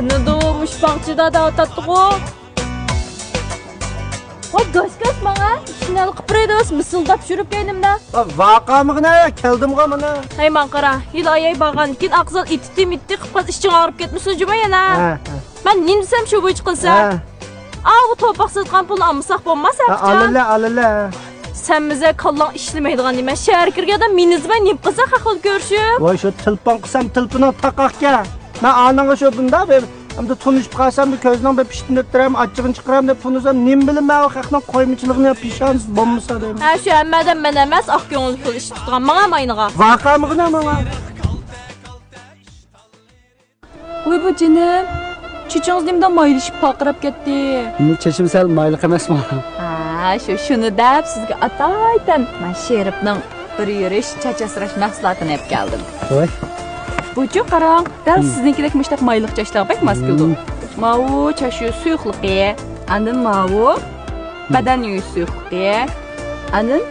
Seni doğmuş bahçede dağıtattık o. Gaz bana. İşini alıp buraya mısıldap şurup kendimde. Vaka mı ne? Keldim gamına. Hey Mankara, yıl ayay bağan ikin akzal itti kıpkaz işçin ağrıp ketmişsin cüme yana. Ben nimsem şu boy çıkılsa. Bu topaksız kampını almışsak bombaz yapacağım. Alala. Sen bize kallan işlemeydiğin nime şehir kirgada minizme nim kısa kakıl görüşüp. Vay şu tılpan kısam tılpına takak ya. Ben anana şu bunda ve hem de tunuşup kalsam bir közden bir piştin öttürem, açığın çıkıram da tunusam nim bilim ben o kakla koymuşçılığını yapışan bombasa deyim. Her şey emmeden ben emez ak gönüllü kıl iş tutkan bana mayınığa. Vaka mı ne bana? Uy bu canım. Çiçeğiniz nimden mayılışıp pakırap gitti. Çeşimsel maylık emez mi? Şunu deyip sizge ataydan. Ben şerifnin bir yürüyüş, çaçasıraş mahsulatını hep geldim. Oy. Bucu qarang, dal sizninkidek müştak mayliq çaşlaq bek maskildu. Mavu çaşı suyuqlıqı, andın mavu badan yuyu suyuqlıqı, andın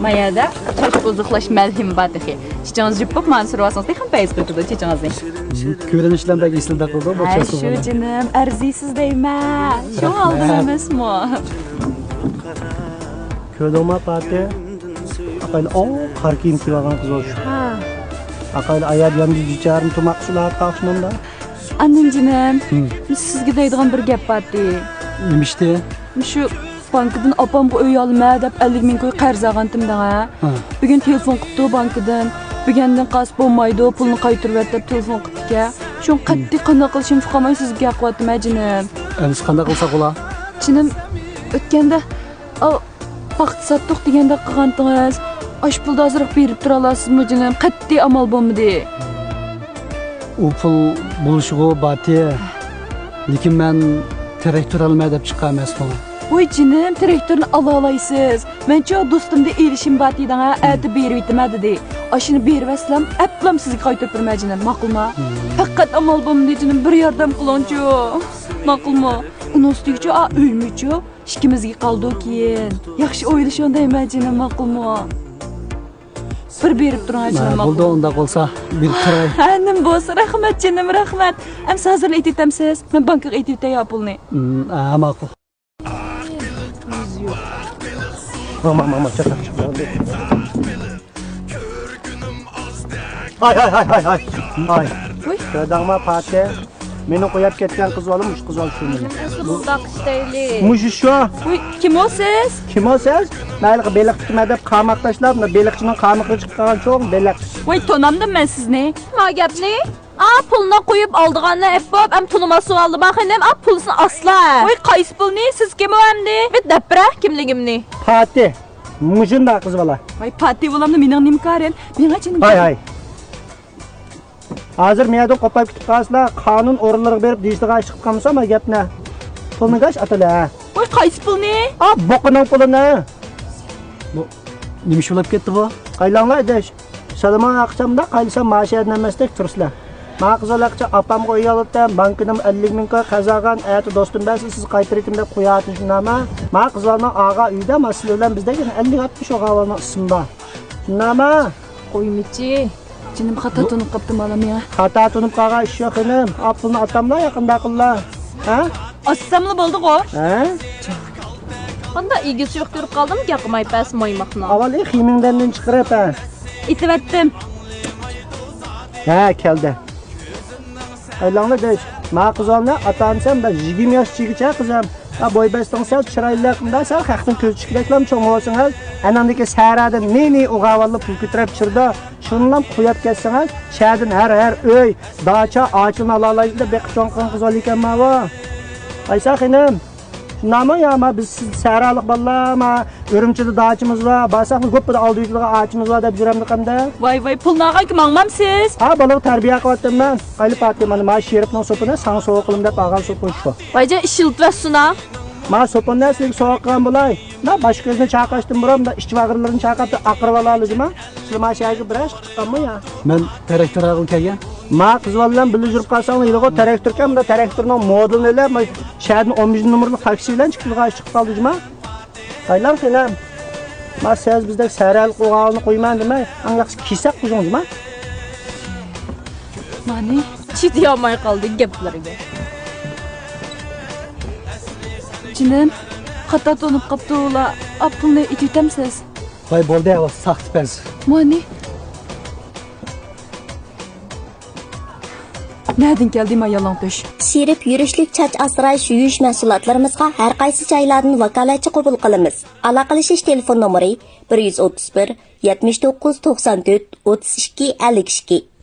mayada çaş bozuqlaş məlhim batıqı. Çiçeğiniz jüppüp mansur vasınız deyxin pəyіз qıtıdı çiçeğinizin. Körünüşlen belki istilde kıldı. Şu canım, ərzisiz deyme. Şu aldın emes mi? Köydüğüme parti. Akayla kar kiyim kivagan kız olmuş. Akayla ayar yandı ciçarım tumak sular tavşınımda. Annem canım, sizge deydiğin bir gap batı. Nemişti? Şu bankadan apam bu öy almaya deyip 50 min koy qarz ağantım da. Bugün telefon qıptı bankadan. Bugündən qas bolmaydı, pulunu qaytırıb etib telefon qıptı. Şun qatdi qana qılışım fuqamay sizge aqvatım canım. Biz qanda qılsak ola? Canım, ötkəndə vaxt satdıq degəndə qığandınız. Aş pulda azırıq berib tura alasızmı canım? Qatdi amal bolmadı. O pul buluşuğu batı. Lekin ben traktör almaya deyip çıqqan emas bana. Oy canım, traktörünü alaysız. Ben çok dostumda erişim batıydan ətə berib etmədi de. Aşını berib əsləm, əplam sizi qaytırıb vermə canım, maqulma. Fəqət amal bolmadı canım, bir yardım qılınçı. Maqulma. Onun üstüyücü ölmücü. İkimizge qaldı keyin. Yaxşı oyluşanda emə canım, maqulma. Bir berib durun canım, maqulma. Bulda onda olsa bir tıray. Annem bolsa, rahmat canım, rahmat. Əmsə hazırla etetemsiz, mən bankaya etete ya pulni. Maqul. Mama çakak. Ay. Köydüğüme parti. Meni koyup ketken kız olmuş, kız ol şunu. Nasıl buldaq işteyli? Muş şu. Uy, kim o siz? Kim o siz? Mayliq belik tutma deb qamoqtashlab, belikchining qamoqqa chiqib qolgan cho'g' belik. Voy, tonamdım ben sizni. Ma gap ne? Puluna koyup aldığanı epbab, em tunuması aldı. Bakın pulsunu asla. Voy, qaysı pul ne? Siz kim o emdi? Bir depre, kimligimni? Fatih. Muşun da kız bala. Voy, Fatih olamdı, mening nim karen. Mening canım. Hay. Hazır meydan qopayıp gitip qalsılar, qonun o'rinlariga berib deyishdiga chiqib qolmasa, ma gap ne? Pulni qaç atala. Voy, qaysı pul ne? Boqining pulini. Bu nima bo'lib ketdi bu? Qaylanglar edish. Salomon aqchamda qaylsa ma'shat namasdek tursizlar. Ma qizalaqcha opamga uy olibdim, bankidan 50 ming qo'y qazagan, ayati do'stim ben siz qaytiritim deb qo'yatdim shunama. Ma qizlarning og'a uyda, mas'ul bilan bizdagi 50-60 o'g'avalning ismida. Shunama. Qo'ymichi. Canım xata tunup qaptım alam ya. Xata tunup qolgan ish yo'q edim. Pulni atamlar yaqinda qillar. Ha? Assamlı boldu o. Ha? Bunda ilgisi yok görüp kaldım ki yakmayıp bəs moymakla. Avval xiyimingdan chiqarib ha. İtivettim. Ha, keldi. Qaylanglar deyish. Ma qizimni atamsam ben 20 yoshchigacha qizim. Boy basdan sal chiroyliqimda sal haqdan ko'z chiqraklam cho'ng bo'lsangiz, anandagi sarada neni o'g'avalli pul ko'tarib chirdi. Shundan qo'yib ketsangiz, shadin har uy, dacha, ochini alalaydi deb beqchon qilgan qiz ekanman bu. Aysa xinim. Shunami ya, ma biz saraliq ballama, Urumchida dachimiz va basaqni ko'pida oldiydiga ochimiz va deb juramdi qamda. Voy, pulnaga kim almam siz? Balık tarbiya qilyaptim men. Qayli Fatimani ma sherifning sopini sang sovuq qilim deb olgan sopin shu. Voyja ishilt va suna. Ma sopindan sizga sovuq qilgan bo'lay. Na boshqa yerdan chaqashdim buramda ishchi vag'irlarini chaqirib aqravalarligimi? Siz ma shaga birash chiqqanmi ya? Men traktör olib kelgan. Ma qizlar bilan birga yurib qolsang, yilg'o traktör kamda traktörning modelini elab, shahardin 11 nomerli taksi bilan chiqib qoldingmi? Qaylar senam? Ma siz bizdek saral qo'g'alni qo'yman demay, anglaqsi kisak qo'yingizmi? Mani, chidayolmay qoldik gaplariga. Jinim, qatta to'nib qopdi ular. Apulni ityutamsiz. Voy bo'ldi, ya saxt pes. Mani. Nereden geldi ma yalan tuş? Şirip yürüşlük çaç asrayish yuyish mahsulotlarimizga har qaysi joylardan vakolatchi qabul qilamiz. Aloqalashish telefon nomeri 131 79 94 32 52.